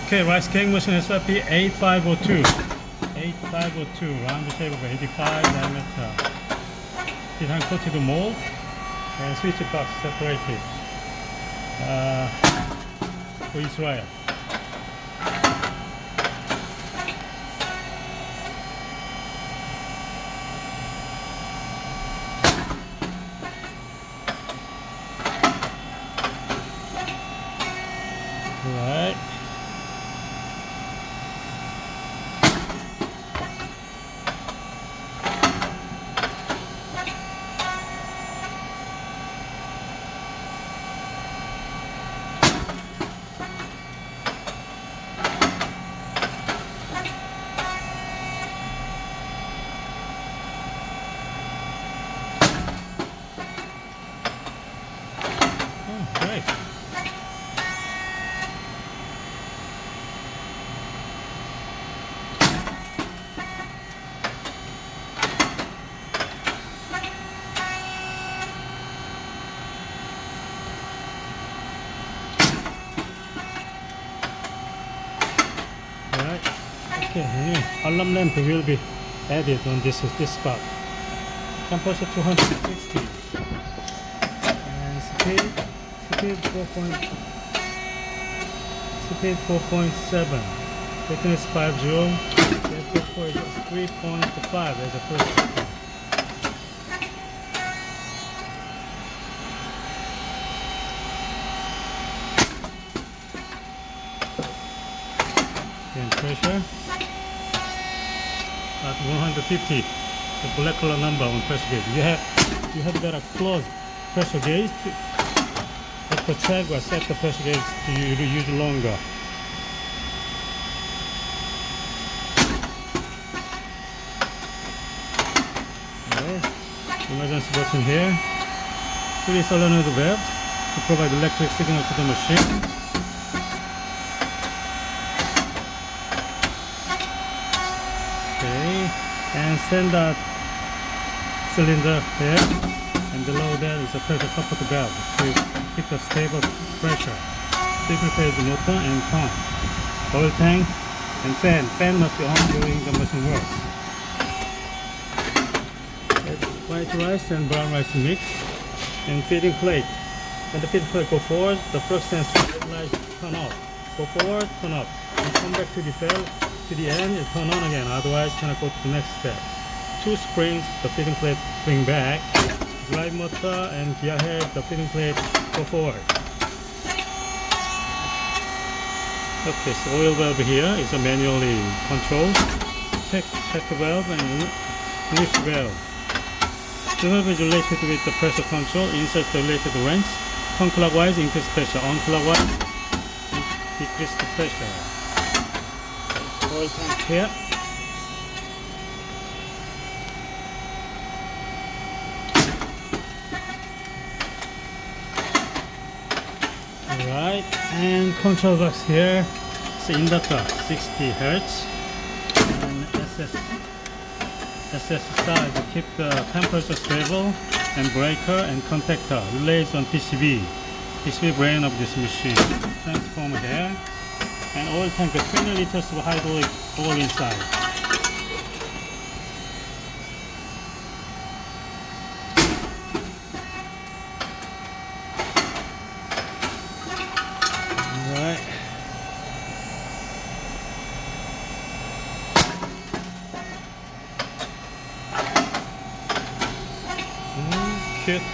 Okay, rice cake machine SYP8502. 8502, round shape of 85 diameter. Titanium coated mold and switch box separated for Israel. Right. Oh, great. Right. Okay, anyway, alarm lamp will be added on this spot. Temperature 260 and speed 4.7, thickness 50, depth for is 3.5 as a first second. And pressure at 150, the black color number on pressure gauge. You have got a closed pressure gauge to check or set the pressure gauge to use longer. Okay. Emergency button here. 3 solenoid valves to provide electric signal to the machine. Okay, and send that cylinder here, and below there is a pressure support valve to keep a stable pressure. 3-phase motor and pump, oil tank, and fan. Fan must be on during the machine work. White rice and brown rice mix, and feeding plate. When the feeding plate go forward, the flux sensor light turn off. Go forward, turn off, and come back to the cell. To the end, it turn on again, otherwise cannot go to the next step. 2 springs, the feeding plate bring back. Drive motor and gear head, the feeding plate go forward. Okay, so oil valve here is a manually controlled. Check valve and lift valve. The valve is related with the pressure control. Insert the related wrench. Turn clockwise, increase pressure. On clockwise, decrease the pressure. Oil tank here. Alright, and control box here. It's an inverter, 60 Hz, and SS size to keep the temperature stable, and breaker and contactor relays on PCB brain of this machine. Transformer here. And oil tank with 20 liters of hydraulic oil inside. Alright. Cute.